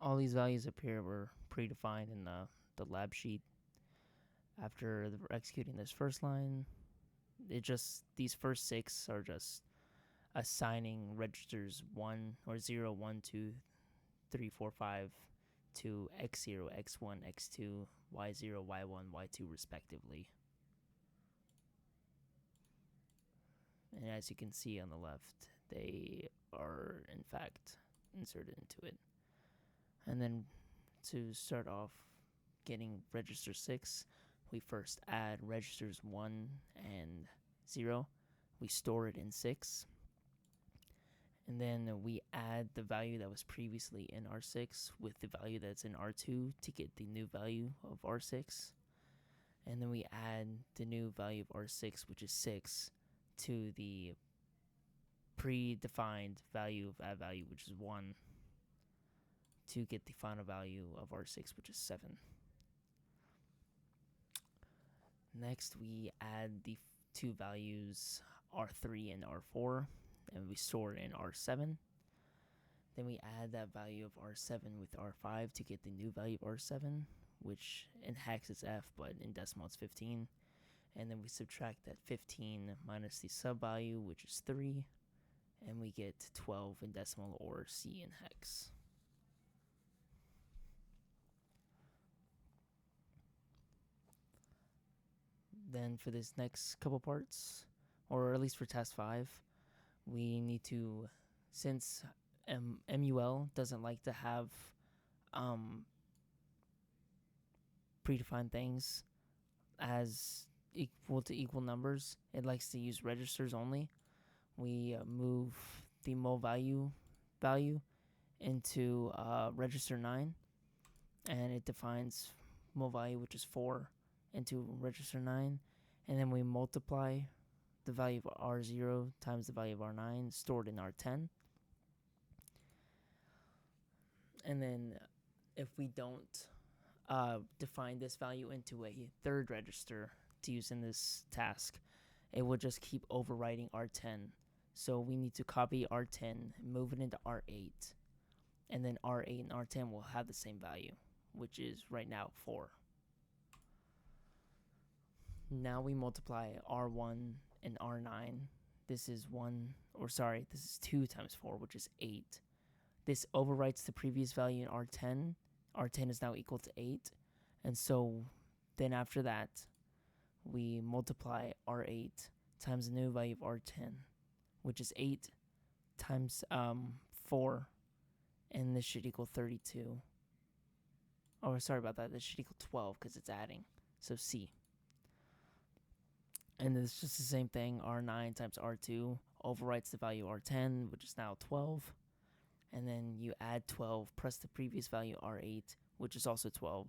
all these values up here were predefined in the lab sheet. After executing this first line, these first 6 are just assigning registers 1 or 0, 1, 2, 3, 4, 5 to x0, x1, x2, y0, y1, y2 respectively. And as you can see on the left, they are in fact inserted into it. And then to start off getting register 6, we first add registers 1 and 0. We store it in 6. And then we add the value that was previously in R6 with the value that's in R2 to get the new value of R6. And then we add the new value of R6, which is 6, to the predefined value of add value, which is 1, to get the final value of R6, which is 7. Next, we add the 2 values R3 and R4, and we store it in R7. Then we add that value of R7 with R5 to get the new value of R7, which in hex is F, but in decimal it's 15. And then we subtract that 15 minus the sub value, which is 3, and we get 12 in decimal, or C in hex. Then for this next couple parts, or at least for task 5, we need to, since MUL doesn't like to have predefined things as equal numbers, it likes to use registers only. We move the mul value into register 9, and it defines mul value, which is 4, into register 9, and then we multiply the value of R0 times the value of R9 stored in R10. And then if we don't define this value into a third register to use in this task, it will just keep overwriting R10. So we need to copy R10, move it into R8, and then R8 and R10 will have the same value, which is right now 4. Now we multiply R1 and R9. This is 2 times 4, which is 8. This overwrites the previous value in R10. R10 is now equal to 8. And so then after that, we multiply R8 times the new value of R10, which is 8 times 4. And this should equal 32. Oh, sorry about that. This should equal 12 because it's adding. So C. And it's just the same thing. R9 times R2 overwrites the value R10, which is now 12. And then you add 12 plus the previous value R8, which is also 12.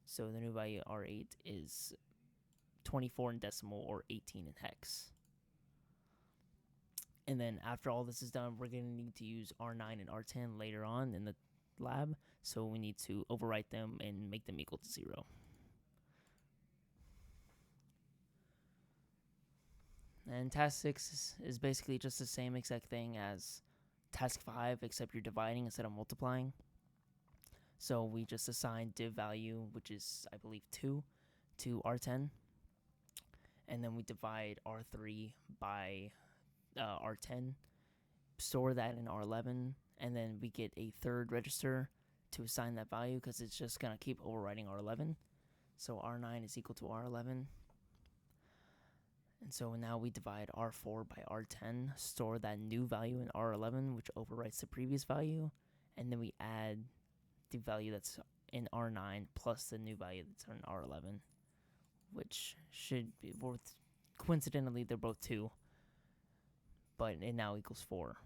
So the new value R8 is 24 in decimal, or 18 in hex. And then after all this is done, we're going to need to use R9 and R10 later on in the lab. So we need to overwrite them and make them equal to 0. And task 6 is basically just the same exact thing as task 5, except you're dividing instead of multiplying. So we just assign div value, which is, I believe, 2, to R10. And then we divide R3 by R10, store that in R11, and then we get a third register to assign that value because it's just going to keep overwriting R11. So R9 is equal to R11. And so now we divide R4 by R10, store that new value in R11, which overwrites the previous value, and then we add the value that's in R9 plus the new value that's in R11, which should be worth, coincidentally, they're both 2, but it now equals 4.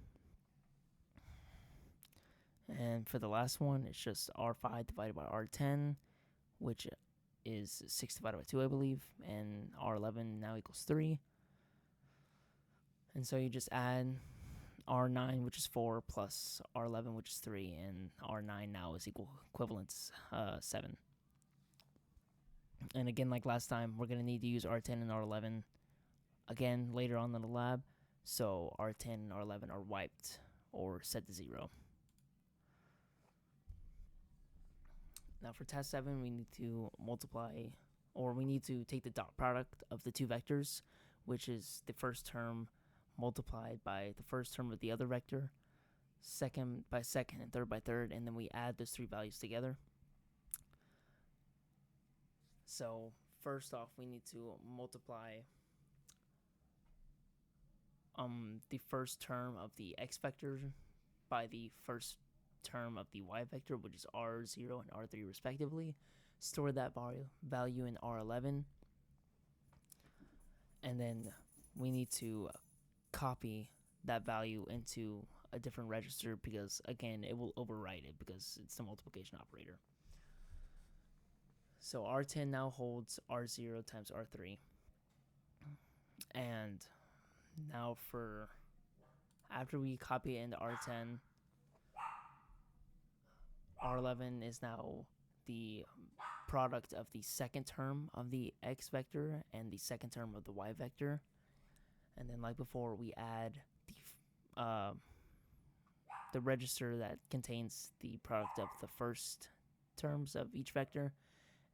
And for the last one, it's just R5 divided by R10, which is 6 divided by 2, I believe, and R11 now equals 3. And so you just add R9, which is 4, plus R11, which is 3, and R9 now is equivalent 7. And again, like last time, we're going to need to use R10 and R11 again later on in the lab, so R10 and R11 are wiped or set to 0. Now for task 7, we need to multiply, or we need to take the dot product of the two vectors, which is the first term multiplied by the first term of the other vector, second by second, and third by third, and then we add those three values together. So first off, we need to multiply the first term of the x vector by the first term of the y vector, which is r0 and r3 respectively. Store that value in r11, and then we need to copy that value into a different register because, again, it will overwrite it because it's the multiplication operator. So R10 now holds R0 times R3. And now after we copy it into R10, R11 is now the product of the second term of the x vector and the second term of the y vector. And then, like before, we add the register that contains the product of the first terms of each vector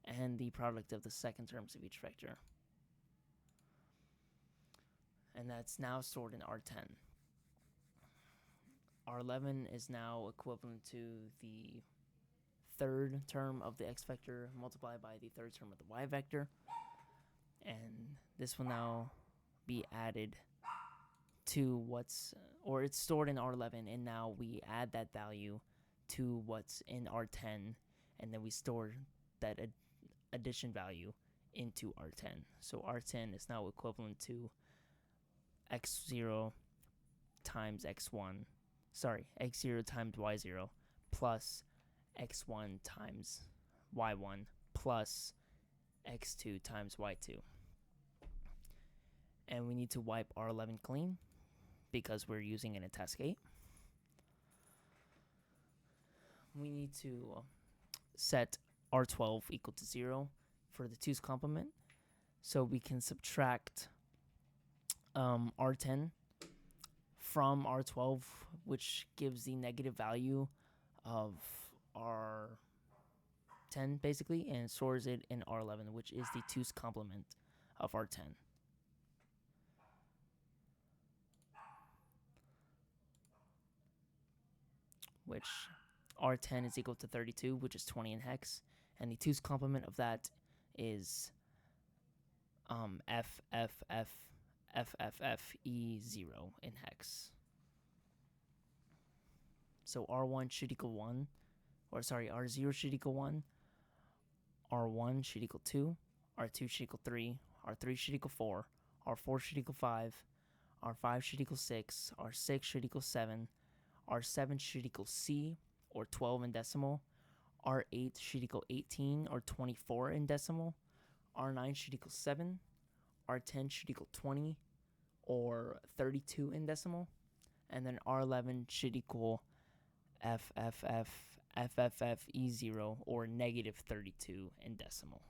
and the product of the second terms of each vector. And that's now stored in R10. R11 is now equivalent to the third term of the x vector multiplied by the third term of the y vector. And this will now be added to it's stored in R11, and now we add that value to what's in R10, and then we store that addition value into R10. So R10 is now equivalent to x0 times x1, x0 times y0 plus x1 times y1 plus x2 times y2. And we need to wipe R11 clean because we're using it in task 8. We need to set R12 equal to 0 for the 2's complement, so we can subtract R10 from R12, which gives the negative value of R10 basically, and stores it in R11, which is the 2's complement of R10. Which R10 is equal to 32, which is 20 in hex, and the 2's complement of that is FFFFFE0 in hex. So R1 should equal 1, R0 should equal 1, R1 should equal 2, R2 should equal 3, R3 should equal 4, R4 should equal 5, R5 should equal 6, R6 should equal 7, R7 should equal C, or 12 in decimal, R8 should equal 18, or 24 in decimal, R9 should equal 7, R10 should equal 20, or 32 in decimal, and then R11 should equal FFFFFE0, or negative 32 in decimal.